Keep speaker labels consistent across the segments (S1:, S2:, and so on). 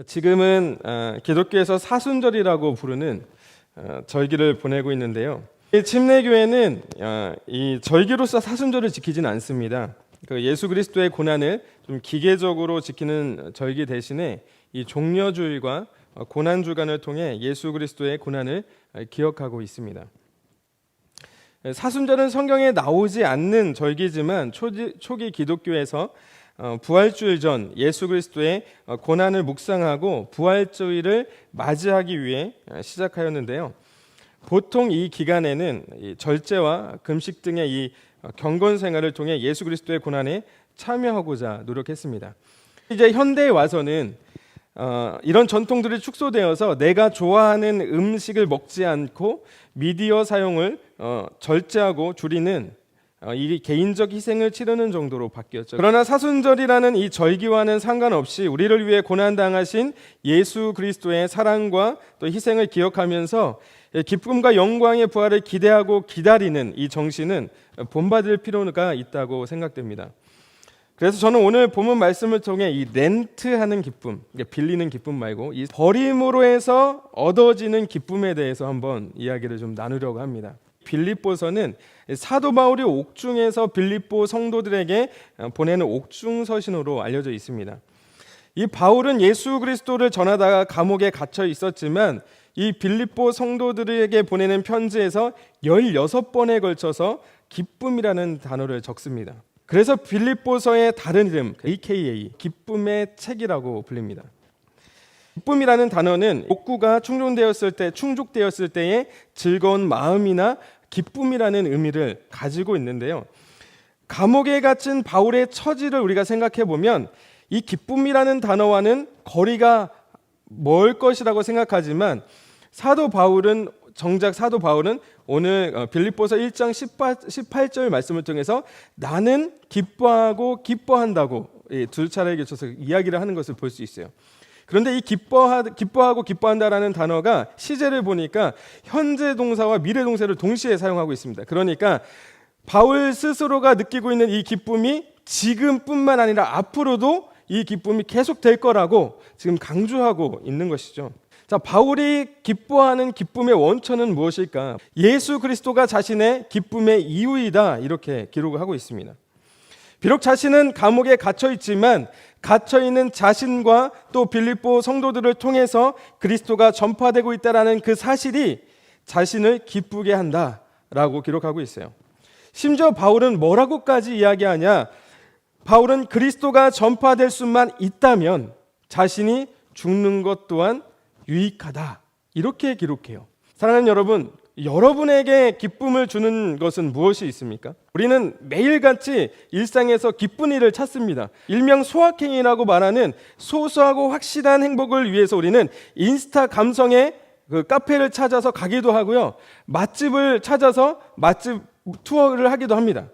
S1: 지금은 기독교에서 사순절이라고 부르는 절기를 보내고 있는데요. 이 침례교회는 이 절기로서 사순절을 지키지는 않습니다. 그 예수 그리스도의 고난을 좀 기계적으로 지키는 절기 대신에 이 종려주일과 고난주간을 통해 예수 그리스도의 고난을 기억하고 있습니다. 사순절은 성경에 나오지 않는 절기지만 초기 기독교에서 부활주일 전 예수 그리스도의 고난을 묵상하고 부활주일을 맞이하기 위해 시작하였는데요. 보통 이 기간에는 이 절제와 금식 등의 이 경건 생활을 통해 예수 그리스도의 고난에 참여하고자 노력했습니다. 이제 현대에 와서는 이런 전통들이 축소되어서 내가 좋아하는 음식을 먹지 않고 미디어 사용을 절제하고 줄이는 이 개인적 희생을 치르는 정도로 바뀌었죠. 그러나 사순절이라는 이 절기와는 상관없이 우리를 위해 고난당하신 예수 그리스도의 사랑과 또 희생을 기억하면서 기쁨과 영광의 부활을 기대하고 기다리는 이 정신은 본받을 필요가 있다고 생각됩니다. 그래서 저는 오늘 본문 말씀을 통해 이 렌트하는 기쁨, 빌리는 기쁨 말고 이 버림으로 해서 얻어지는 기쁨에 대해서 한번 이야기를 좀 나누려고 합니다. 빌립보서는 사도 바울이 옥중에서 빌립보 성도들에게 보내는 옥중 서신으로 알려져 있습니다. 이 바울은 예수 그리스도를 전하다가 감옥에 갇혀 있었지만 이 빌립보 성도들에게 보내는 편지에서 16번에 걸쳐서 기쁨이라는 단어를 적습니다. 그래서 빌립보서의 다른 이름 AKA 기쁨의 책이라고 불립니다. 기쁨이라는 단어는 욕구가 충족되었을 때의 즐거운 마음이나 기쁨이라는 의미를 가지고 있는데요. 감옥에 갇힌 바울의 처지를 우리가 생각해 보면 이 기쁨이라는 단어와는 거리가 멀 것이라고 생각하지만 정작 사도 바울은 오늘 빌립보서 1장 18절 말씀을 통해서 나는 기뻐하고 기뻐한다고 두 차례에 걸쳐서 이야기를 하는 것을 볼 수 있어요. 그런데 이 기뻐하고 기뻐한다라는 단어가 시제를 보니까 현재 동사와 미래 동사를 동시에 사용하고 있습니다. 그러니까 바울 스스로가 느끼고 있는 이 기쁨이 지금뿐만 아니라 앞으로도 이 기쁨이 계속될 거라고 지금 강조하고 있는 것이죠. 자, 바울이 기뻐하는 기쁨의 원천은 무엇일까? 예수 그리스도가 자신의 기쁨의 이유이다 이렇게 기록을 하고 있습니다. 비록 자신은 감옥에 갇혀 있지만 갇혀 있는 자신과 또 빌립보 성도들을 통해서 그리스도가 전파되고 있다라는 그 사실이 자신을 기쁘게 한다라고 기록하고 있어요. 심지어 바울은 뭐라고까지 이야기하냐? 바울은 그리스도가 전파될 수만 있다면 자신이 죽는 것 또한 유익하다 이렇게 기록해요. 사랑하는 여러분, 여러분에게 기쁨을 주는 것은 무엇이 있습니까? 우리는 매일같이 일상에서 기쁜 일을 찾습니다. 일명 소확행이라고 말하는 소소하고 확실한 행복을 위해서 우리는 인스타 감성의 그 카페를 찾아서 가기도 하고요. 맛집을 찾아서 맛집 투어를 하기도 합니다.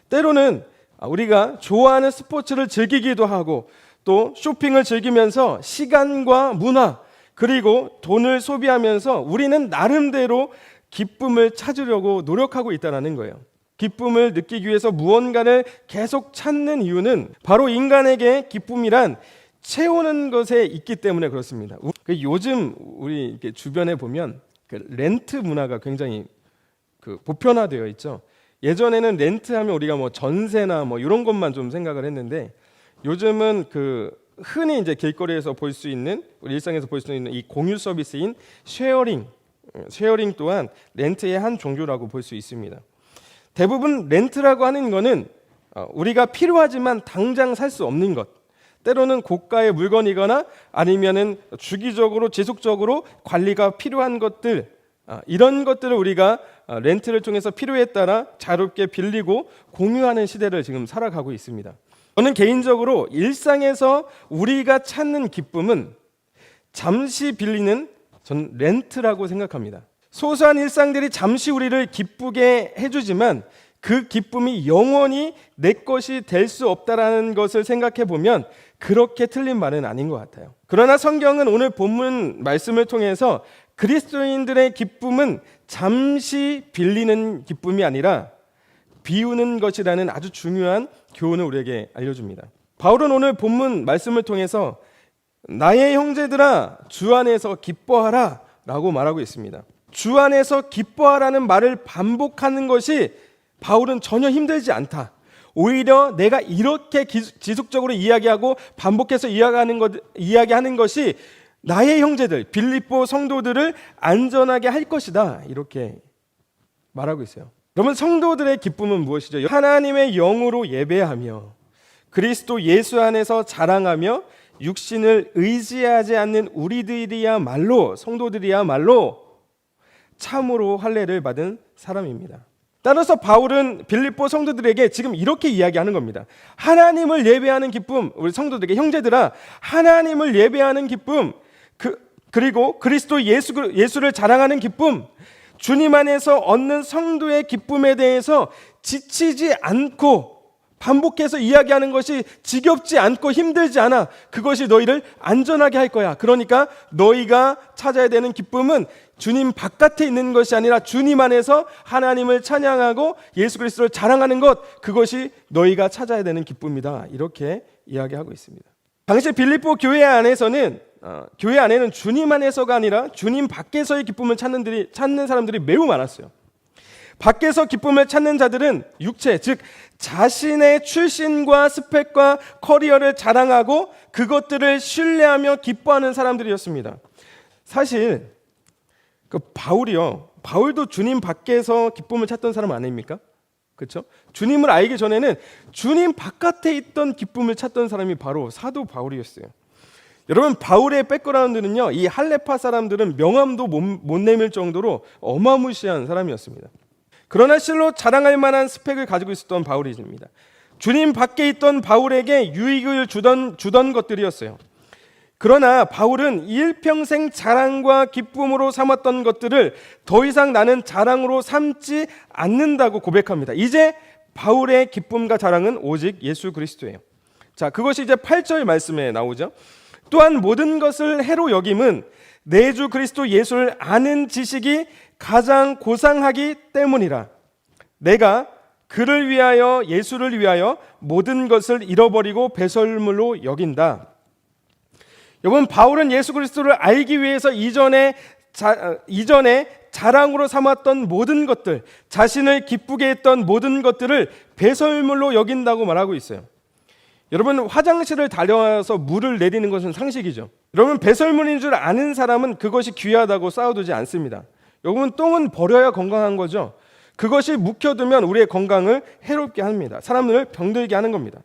S1: 때로는 우리가 좋아하는 스포츠를 즐기기도 하고 또 쇼핑을 즐기면서 시간과 문화 그리고 돈을 소비하면서 우리는 나름대로 기쁨을 찾으려고 노력하고 있다는 거예요. 기쁨을 느끼기 위해서 무언가를 계속 찾는 이유는 바로 인간에게 기쁨이란 채우는 것에 있기 때문에 그렇습니다. 요즘 우리 주변에 보면 렌트 문화가 굉장히 보편화되어 있죠. 예전에는 렌트하면 우리가 전세나 이런 것만 좀 생각을 했는데 요즘은 흔히 이제 길거리에서 볼 수 있는 우리 일상에서 볼 수 있는 이 공유 서비스인 쉐어링 또한 렌트의 한 종류라고 볼 수 있습니다. 대부분 렌트라고 하는 것은 우리가 필요하지만 당장 살 수 없는 것, 때로는 고가의 물건이거나 아니면은 주기적으로 지속적으로 관리가 필요한 것들, 이런 것들을 우리가 렌트를 통해서 필요에 따라 자유롭게 빌리고 공유하는 시대를 지금 살아가고 있습니다. 저는 개인적으로 일상에서 우리가 찾는 기쁨은 잠시 빌리는 전 렌트라고 생각합니다. 소소한 일상들이 잠시 우리를 기쁘게 해주지만 그 기쁨이 영원히 내 것이 될 수 없다라는 것을 생각해 보면 그렇게 틀린 말은 아닌 것 같아요. 그러나 성경은 오늘 본문 말씀을 통해서 그리스도인들의 기쁨은 잠시 빌리는 기쁨이 아니라 비우는 것이라는 아주 중요한 교훈을 우리에게 알려줍니다. 바울은 오늘 본문 말씀을 통해서 나의 형제들아 주 안에서 기뻐하라 라고 말하고 있습니다. 주 안에서 기뻐하라는 말을 반복하는 것이 바울은 전혀 힘들지 않다. 오히려 내가 이렇게 지속적으로 이야기하고 반복해서 이야기하는 것이 나의 형제들, 빌립보 성도들을 안전하게 할 것이다. 이렇게 말하고 있어요. 여러분, 성도들의 기쁨은 무엇이죠? 하나님의 영으로 예배하며 그리스도 예수 안에서 자랑하며 육신을 의지하지 않는 우리들이야말로, 성도들이야말로 참으로 할례를 받은 사람입니다. 따라서 바울은 빌립보 성도들에게 지금 이렇게 이야기하는 겁니다. 하나님을 예배하는 기쁨, 우리 성도들에게 형제들아, 하나님을 예배하는 기쁨, 그리고 그리스도 예수를 자랑하는 기쁨, 주님 안에서 얻는 성도의 기쁨에 대해서 지치지 않고 반복해서 이야기하는 것이 지겹지 않고 힘들지 않아. 그것이 너희를 안전하게 할 거야. 그러니까 너희가 찾아야 되는 기쁨은 주님 바깥에 있는 것이 아니라 주님 안에서 하나님을 찬양하고 예수 그리스도를 자랑하는 것, 그것이 너희가 찾아야 되는 기쁨이다. 이렇게 이야기하고 있습니다. 당시 빌립보 교회 안에서는 교회 안에는 주님 안에서가 아니라 주님 밖에서의 기쁨을 찾는 사람들이 매우 많았어요. 밖에서 기쁨을 찾는 자들은 육체, 즉 자신의 출신과 스펙과 커리어를 자랑하고 그것들을 신뢰하며 기뻐하는 사람들이었습니다. 사실 바울도 주님 밖에서 기쁨을 찾던 사람 아닙니까? 그렇죠? 주님을 알기 전에는 주님 바깥에 있던 기쁨을 찾던 사람이 바로 사도 바울이었어요. 여러분, 바울의 백그라운드는요, 이 할레파 사람들은 명함도 못 내밀 정도로 어마무시한 사람이었습니다. 그러나 실로 자랑할 만한 스펙을 가지고 있었던 바울입니다. 주님 밖에 있던 바울에게 유익을 주던 것들이었어요. 그러나 바울은 일평생 자랑과 기쁨으로 삼았던 것들을 더 이상 나는 자랑으로 삼지 않는다고 고백합니다. 이제 바울의 기쁨과 자랑은 오직 예수 그리스도예요. 자, 그것이 이제 8절 말씀에 나오죠. 또한 모든 것을 해로 여김은 내 주 그리스도 예수를 아는 지식이 가장 고상하기 때문이라. 내가 그를 위하여, 예수를 위하여 모든 것을 잃어버리고 배설물로 여긴다. 여러분, 바울은 예수 그리스도를 알기 위해서 이전에 자랑으로 삼았던 모든 것들, 자신을 기쁘게 했던 모든 것들을 배설물로 여긴다고 말하고 있어요. 여러분, 화장실을 다녀와서 물을 내리는 것은 상식이죠. 여러분, 배설물인 줄 아는 사람은 그것이 귀하다고 쌓아두지 않습니다. 여러분, 똥은 버려야 건강한 거죠. 그것이 묵혀두면 우리의 건강을 해롭게 합니다. 사람을 병들게 하는 겁니다.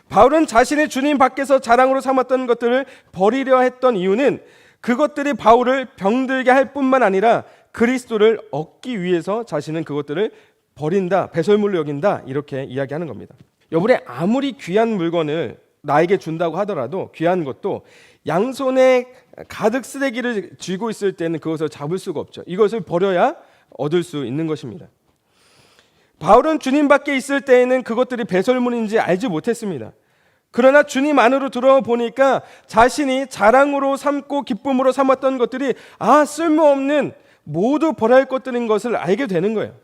S1: 바울은 자신의 주님 밖에서 자랑으로 삼았던 것들을 버리려 했던 이유는 그것들이 바울을 병들게 할 뿐만 아니라 그리스도를 얻기 위해서 자신은 그것들을 버린다, 배설물로 여긴다, 이렇게 이야기하는 겁니다. 여러분의 아무리 귀한 물건을 나에게 준다고 하더라도 귀한 것도 양손에 가득 쓰레기를 쥐고 있을 때는 그것을 잡을 수가 없죠. 이것을 버려야 얻을 수 있는 것입니다. 바울은 주님 밖에 있을 때에는 그것들이 배설물인지 알지 못했습니다. 그러나 주님 안으로 들어보니까 자신이 자랑으로 삼고 기쁨으로 삼았던 것들이 쓸모없는, 모두 버려야 할 것들인 것을 알게 되는 거예요.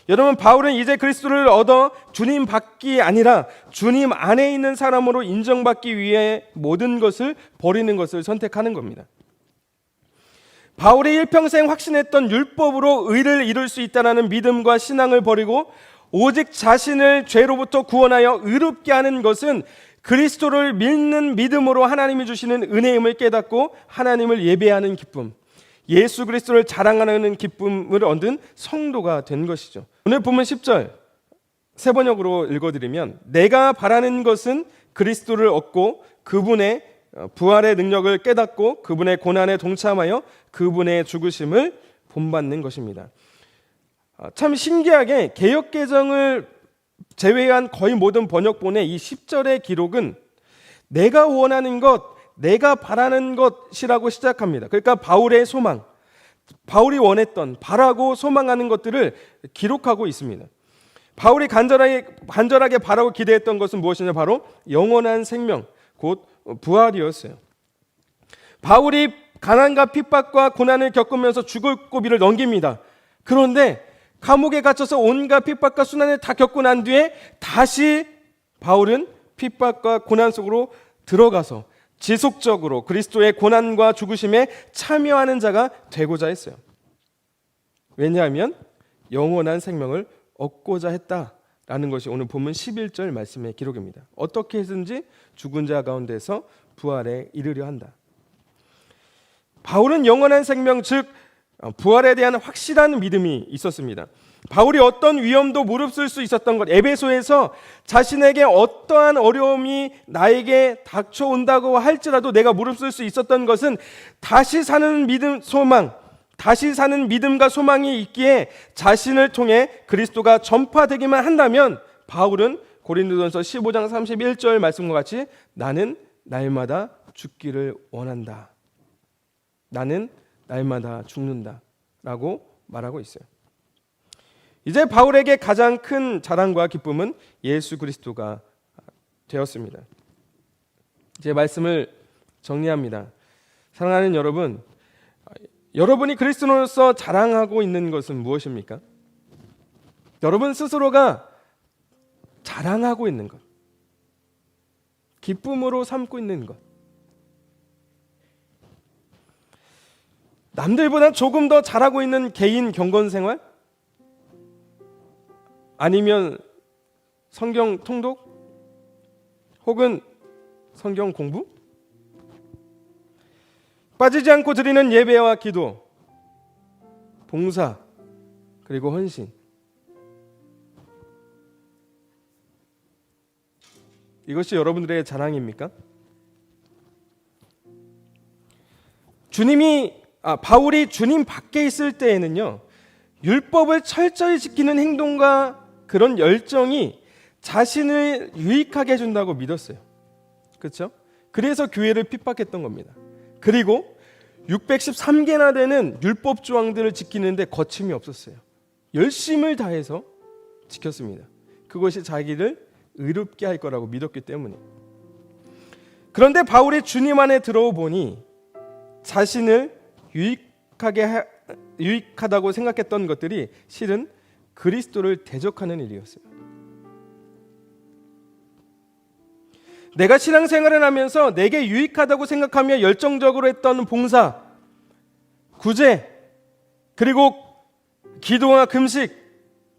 S1: 여러분, 바울은 이제 그리스도를 얻어 주님 밖이 아니라 주님 안에 있는 사람으로 인정받기 위해 모든 것을 버리는 것을 선택하는 겁니다. 바울이 일평생 확신했던 율법으로 의를 이룰 수 있다는 믿음과 신앙을 버리고 오직 자신을 죄로부터 구원하여 의롭게 하는 것은 그리스도를 믿는 믿음으로 하나님이 주시는 은혜임을 깨닫고 하나님을 예배하는 기쁨, 예수 그리스도를 자랑하는 기쁨을 얻은 성도가 된 것이죠. 오늘 본문 10절 세 번역으로 읽어드리면, 내가 바라는 것은 그리스도를 얻고 그분의 부활의 능력을 깨닫고 그분의 고난에 동참하여 그분의 죽으심을 본받는 것입니다. 참 신기하게 개역개정을 제외한 거의 모든 번역본의 이 10절의 기록은 내가 원하는 것, 내가 바라는 것이라고 시작합니다. 그러니까 바울의 소망, 바울이 원했던, 바라고 소망하는 것들을 기록하고 있습니다. 바울이 간절하게 바라고 기대했던 것은 무엇이냐? 바로 영원한 생명, 곧 부활이었어요. 바울이 가난과 핍박과 고난을 겪으면서 죽을 고비를 넘깁니다. 그런데 감옥에 갇혀서 온갖 핍박과 순환을 다 겪고 난 뒤에 다시 바울은 핍박과 고난 속으로 들어가서 지속적으로 그리스도의 고난과 죽으심에 참여하는 자가 되고자 했어요. 왜냐하면 영원한 생명을 얻고자 했다라는 것이 오늘 본문 11절 말씀의 기록입니다. 어떻게 해서든지 죽은 자 가운데서 부활에 이르려 한다. 바울은 영원한 생명, 즉 부활에 대한 확실한 믿음이 있었습니다. 바울이 어떤 위험도 무릅쓸 수 있었던 것, 에베소에서 자신에게 어떠한 어려움이 나에게 닥쳐온다고 할지라도 내가 무릅쓸 수 있었던 것은 다시 사는 믿음, 소망, 다시 사는 믿음과 소망이 있기에 자신을 통해 그리스도가 전파되기만 한다면 바울은 고린도전서 15장 31절 말씀과 같이 나는 날마다 죽기를 원한다. 나는 날마다 죽는다 라고 말하고 있어요. 이제 바울에게 가장 큰 자랑과 기쁨은 예수 그리스도가 되었습니다. 제 말씀을 정리합니다. 사랑하는 여러분, 여러분이 그리스도로서 자랑하고 있는 것은 무엇입니까? 여러분 스스로가 자랑하고 있는 것, 기쁨으로 삼고 있는 것, 남들보다 조금 더 잘하고 있는 개인 경건 생활? 아니면 성경 통독? 혹은 성경 공부? 빠지지 않고 드리는 예배와 기도, 봉사, 그리고 헌신. 이것이 여러분들의 자랑입니까? 바울이 주님 밖에 있을 때에는요, 율법을 철저히 지키는 행동과 그런 열정이 자신을 유익하게 해준다고 믿었어요. 그렇죠? 그래서 교회를 핍박했던 겁니다. 그리고 613개나 되는 율법 조항들을 지키는데 거침이 없었어요. 열심을 다해서 지켰습니다. 그것이 자기를 의롭게 할 거라고 믿었기 때문에. 그런데 바울이 주님 안에 들어보니 자신을 유익하다고 생각했던 것들이 실은 그리스도를 대적하는 일이었어요. 내가 신앙생활을 하면서 내게 유익하다고 생각하며 열정적으로 했던 봉사, 구제, 그리고 기도와 금식,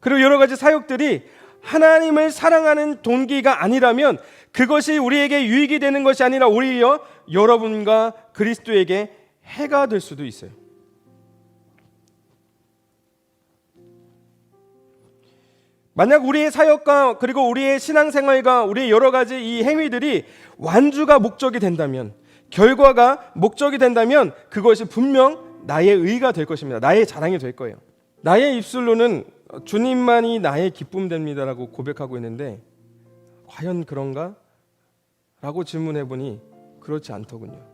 S1: 그리고 여러 가지 사역들이 하나님을 사랑하는 동기가 아니라면 그것이 우리에게 유익이 되는 것이 아니라 오히려 여러분과 그리스도에게 해가 될 수도 있어요. 만약 우리의 사역과 그리고 우리의 신앙생활과 우리의 여러 가지 이 행위들이 완주가 목적이 된다면, 결과가 목적이 된다면 그것이 분명 나의 의가 될 것입니다. 나의 자랑이 될 거예요. 나의 입술로는 주님만이 나의 기쁨 됩니다라고 고백하고 있는데 과연 그런가? 라고 질문해 보니 그렇지 않더군요.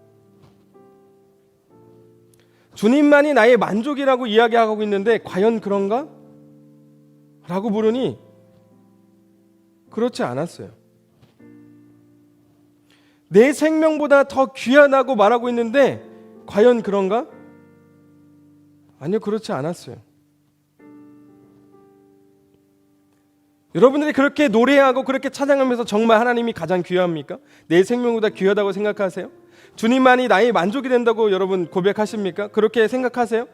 S1: 주님만이 나의 만족이라고 이야기하고 있는데 과연 그런가? 라고 물으니 그렇지 않았어요. 내 생명보다 더 귀하다고 말하고 있는데 과연 그런가? 아니요, 그렇지 않았어요. 여러분들이 그렇게 노래하고 그렇게 찬양하면서 정말 하나님이 가장 귀합니까? 내 생명보다 귀하다고 생각하세요? 주님만이 나의 만족이 된다고 여러분 고백하십니까? 그렇게 생각하세요?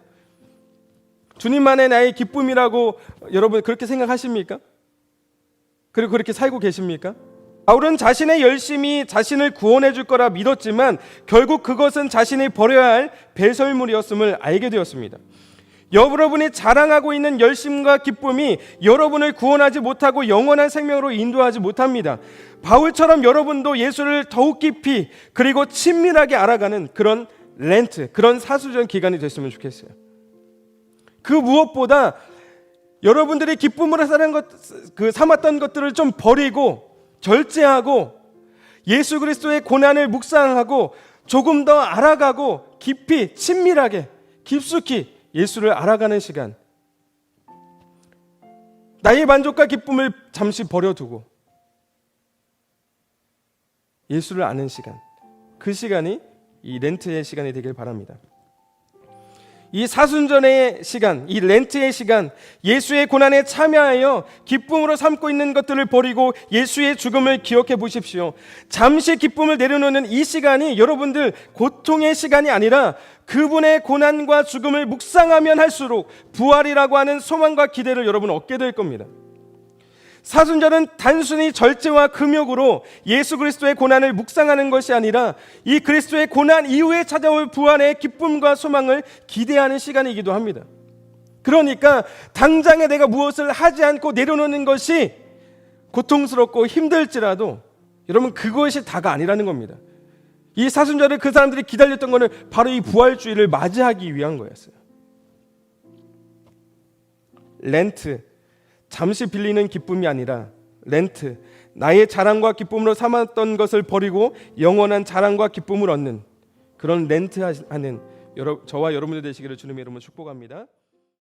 S1: 주님만의 나의 기쁨이라고 여러분 그렇게 생각하십니까? 그리고 그렇게 살고 계십니까? 바울은 자신의 열심이 자신을 구원해 줄 거라 믿었지만 결국 그것은 자신이 버려야 할 배설물이었음을 알게 되었습니다. 여러분이 자랑하고 있는 열심과 기쁨이 여러분을 구원하지 못하고 영원한 생명으로 인도하지 못합니다. 바울처럼 여러분도 예수를 더욱 깊이 그리고 친밀하게 알아가는 그런 렌트, 그런 사수전 기간이 됐으면 좋겠어요. 그 무엇보다 여러분들이 기쁨으로 삼았던 것들을 좀 버리고 절제하고 예수 그리스도의 고난을 묵상하고 조금 더 알아가고 깊이 친밀하게 깊숙이 예수를 알아가는 시간, 나의 만족과 기쁨을 잠시 버려두고 예수를 아는 시간, 그 시간이 이 렌트의 시간이 되길 바랍니다. 이 사순절의 시간, 이 렌트의 시간, 예수의 고난에 참여하여 기쁨으로 삼고 있는 것들을 버리고 예수의 죽음을 기억해 보십시오. 잠시 기쁨을 내려놓는 이 시간이 여러분들 고통의 시간이 아니라 그분의 고난과 죽음을 묵상하면 할수록 부활이라고 하는 소망과 기대를 여러분 얻게 될 겁니다. 사순절은 단순히 절제와 금욕으로 예수 그리스도의 고난을 묵상하는 것이 아니라 이 그리스도의 고난 이후에 찾아올 부활의 기쁨과 소망을 기대하는 시간이기도 합니다. 그러니까 당장에 내가 무엇을 하지 않고 내려놓는 것이 고통스럽고 힘들지라도 여러분 그것이 다가 아니라는 겁니다. 이 사순절을 그 사람들이 기다렸던 것은 바로 이 부활주의를 맞이하기 위한 거였어요. 렌트, 잠시 빌리는 기쁨이 아니라 렌트, 나의 자랑과 기쁨으로 삼았던 것을 버리고 영원한 자랑과 기쁨을 얻는 그런 렌트하는 저와 여러분들 되시기를 주님의 이름으로 축복합니다.